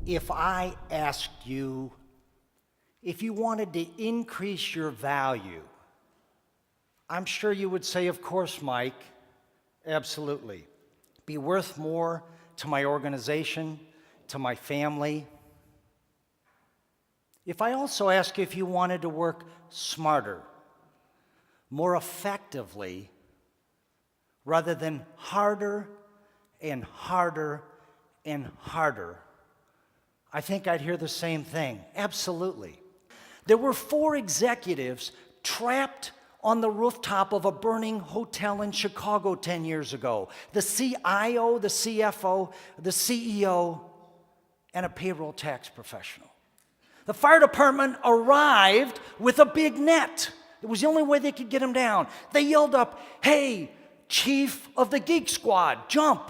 If I asked you if you wanted to increase your value, I'm sure you would say, of course, Mike, absolutely. Be worth more to my organization, to my family. If I also ask you if you wanted to work smarter, more effectively, rather than harder and harder and harder, I think I'd hear the same thing. Absolutely. There were 4 executives trapped on the rooftop of a burning hotel in Chicago 10 years ago. The CIO, the CFO, the CEO, and a payroll tax professional. The fire department arrived with a big net. It was the only way they could get him down. They yelled up, "Hey, chief of the geek squad, jump."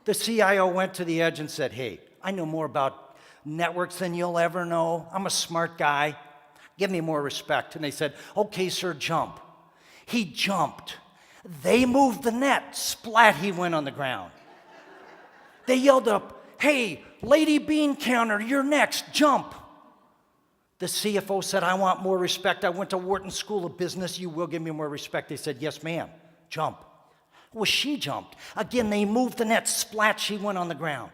The CIO went to the edge and said, "Hey, I know more about networks than you'll ever know. I'm a smart guy. Give me more respect." And they said, "Okay, sir, jump." He jumped. They moved the net. Splat, he went on the ground. They yelled up, "Hey, lady bean counter, you're next, jump." The CFO said, "I want more respect. I went to Wharton School of Business. You will give me more respect." They said, "Yes, ma'am, jump." Well, she jumped. Again, they moved the net. Splat, she went on the ground.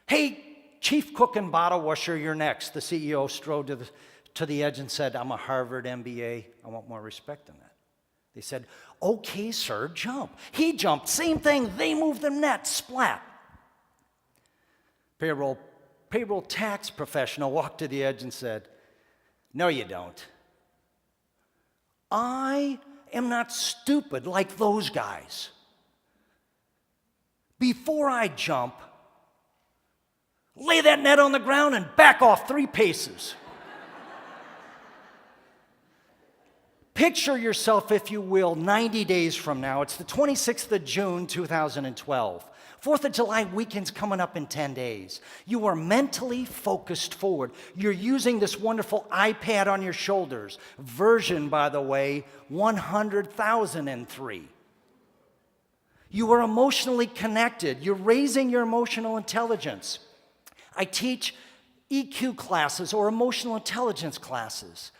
"Hey, chief cook and bottle washer, you're next." The CEO strode to the edge and said, "I'm a Harvard MBA. I want more respect than that." They said, "Okay, sir, jump." He jumped. Same thing. They moved the net. Splat. Payroll tax professional walked to the edge and said, "No, you don't. I am not stupid like those guys. Before I jump, lay that net on the ground and back off 3 paces. Picture yourself, if you will, 90 days from now. It's the 26th of June, 2012. 4th of July weekend's coming up in 10 days. You are mentally focused forward. You're using this wonderful iPad on your shoulders. Version, by the way, 100,003. You are emotionally connected. You're raising your emotional intelligence. I teach EQ classes or emotional intelligence classes.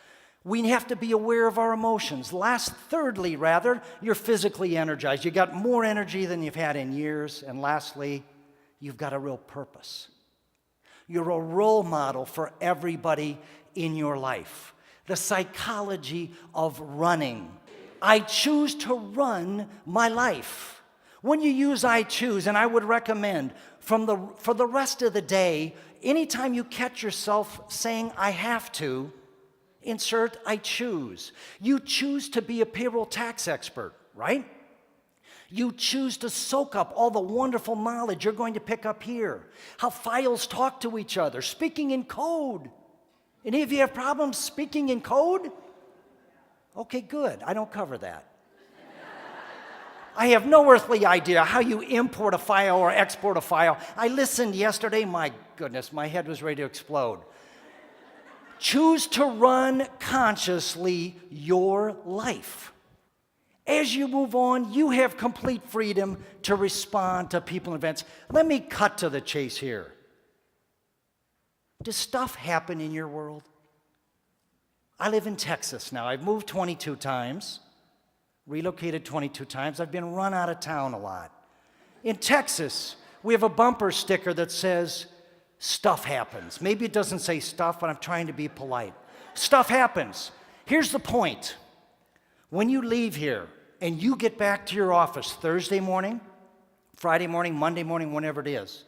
We have to be aware of our emotions. Thirdly, you're physically energized. You got more energy than you've had in years. And lastly, you've got a real purpose. You're a role model for everybody in your life. The psychology of running. I choose to run my life. When you use I choose, and I would recommend for the rest of the day, anytime you catch yourself saying I have to, insert I choose. You choose to be a payroll tax expert, right? You choose to soak up all the wonderful knowledge you're going to pick up here. How files talk to each other, speaking in code. Any of you have problems speaking in code? Okay, good. I don't cover that. I have no earthly idea how you import a file or export a file. I listened yesterday. My goodness, my head was ready to explode. Choose to run consciously your life. As you move on, you have complete freedom to respond to people and events. Let me cut to the chase here. Does stuff happen in your world? I live in Texas now. I've moved 22 times, relocated 22 times. I've been run out of town a lot. In Texas, we have a bumper sticker that says, "Stuff happens." Maybe it doesn't say stuff, but I'm trying to be polite. Stuff happens. Here's the point. When you leave here and you get back to your office Thursday morning, Friday morning, Monday morning, whenever it is,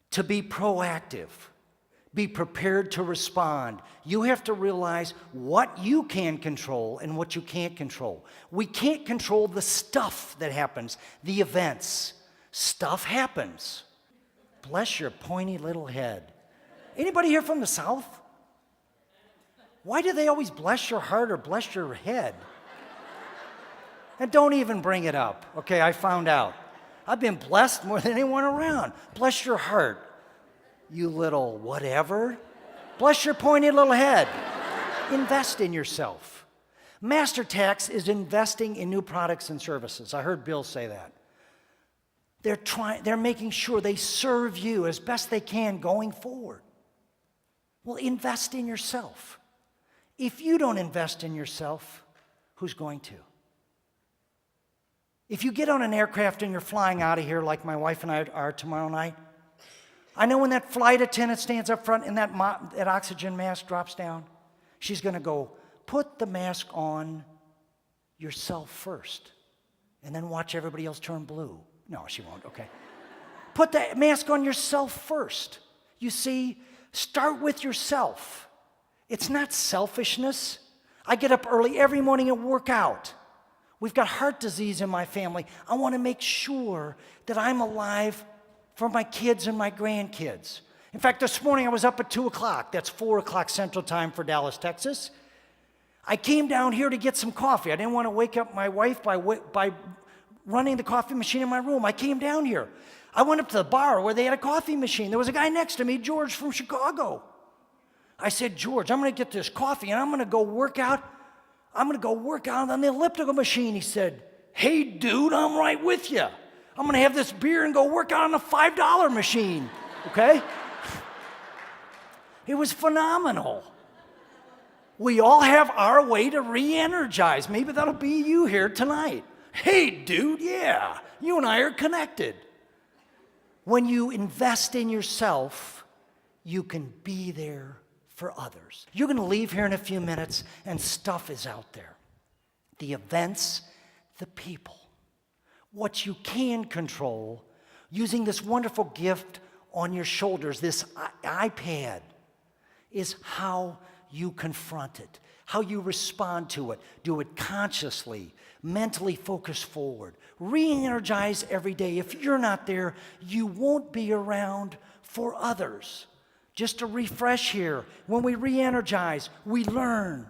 to be proactive, be prepared to respond, you have to realize what you can control and what you can't control. We can't control the stuff that happens, the events. Stuff happens. Bless your pointy little head. Anybody here from the South? Why do they always bless your heart or bless your head? And don't even bring it up. Okay, I found out. I've been blessed more than anyone around. Bless your heart, you little whatever. Bless your pointy little head. Invest in yourself. MasterTax is investing in new products and services. I heard Bill say that. They're making sure they serve you as best they can going forward. Well, invest in yourself. If you don't invest in yourself, who's going to? If you get on an aircraft and you're flying out of here like my wife and I are tomorrow night, I know when that flight attendant stands up front and that oxygen mask drops down, she's going to go, put the mask on yourself first and then watch everybody else turn blue. No, she won't, okay. Put the mask on yourself first. You see, start with yourself. It's not selfishness. I get up early every morning and work out. We've got heart disease in my family. I want to make sure that I'm alive for my kids and my grandkids. In fact, this morning I was up at 2 o'clock. That's 4 o'clock Central Time for Dallas, Texas. I came down here to get some coffee. I didn't want to wake up my wife by running the coffee machine in my room. I came down here. I went up to the bar where they had a coffee machine. There was a guy next to me, George from Chicago. I said, George, I'm going to get this coffee and I'm going to go work out. I'm going to go work out on the elliptical machine. He said, hey, dude, I'm right with you. I'm going to have this beer and go work out on the $5 machine, okay? It was phenomenal. We all have our way to re-energize. Maybe that'll be you here tonight. Hey, dude, yeah, you and I are connected. When you invest in yourself, you can be there for others. You're going to leave here in a few minutes, and stuff is out there. The events, the people. What you can control, using this wonderful gift on your shoulders, this iPad, is how you confront it, how you respond to it. Do it consciously, mentally focus forward. Re-energize every day. If you're not there, you won't be around for others. Just to refresh here, when we re-energize, we learn.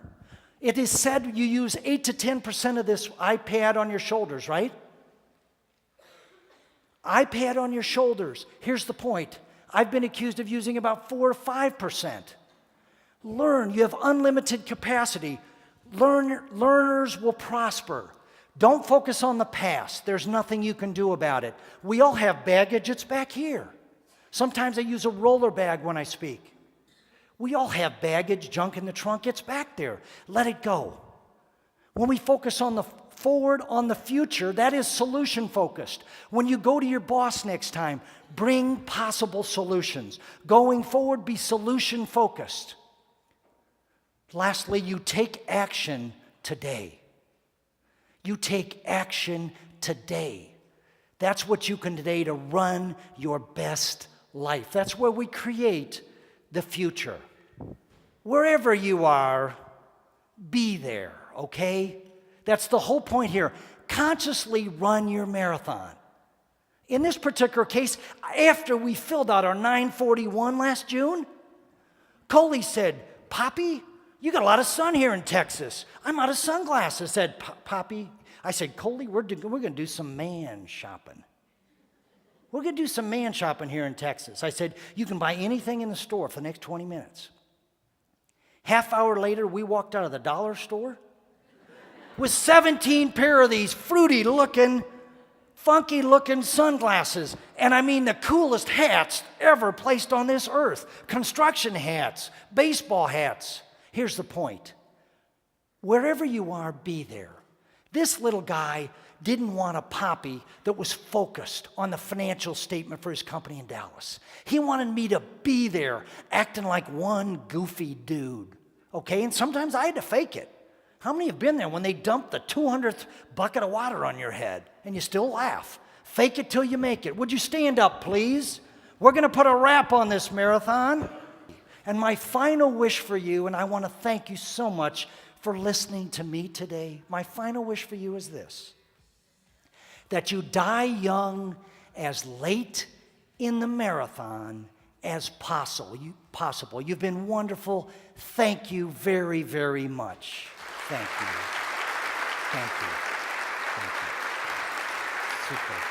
It is said you use 8 to 10% of this iPad on your shoulders, right? iPad on your shoulders. Here's the point. I've been accused of using about 4 or 5%. Learn. You have unlimited capacity. Learners will prosper. Don't focus on the past. There's nothing you can do about it. We all have baggage. It's back here. Sometimes I use a roller bag when I speak. We all have baggage, junk in the trunk. It's back there. Let it go. When we focus on the forward, on the future, that is solution focused. When you go to your boss next time, bring possible solutions. Going forward, be solution focused. Lastly, you take action today. You take action today. That's what you can today to run your best life. That's where we create the future. Wherever you are, be there, okay? That's the whole point here. Consciously run your marathon. In this particular case, after we filled out our 941 last June, Coley said, Poppy, you got a lot of sun here in Texas. I'm out of sunglasses. I said, Poppy, I said, Coley, we're going to do some man shopping. We're going to do some man shopping here in Texas. I said, you can buy anything in the store for the next 20 minutes. Half hour later, we walked out of the dollar store with 17 pair of these fruity-looking, funky-looking sunglasses. And I mean the coolest hats ever placed on this earth. Construction hats, baseball hats. Here's the point. Wherever you are, be there. This little guy didn't want a Poppy that was focused on the financial statement for his company in Dallas. He wanted me to be there, acting like one goofy dude. Okay, and sometimes I had to fake it. How many have been there when they dump the 200th bucket of water on your head and you still laugh? Fake it till you make it. Would you stand up, please? We're going to put a wrap on this marathon. And my final wish for you, and I want to thank you so much for listening to me today. My final wish for you is this: that you die young, as late in the marathon as possible. You've been wonderful. Thank you very, very much. Thank you. Thank you. Thank you. Super.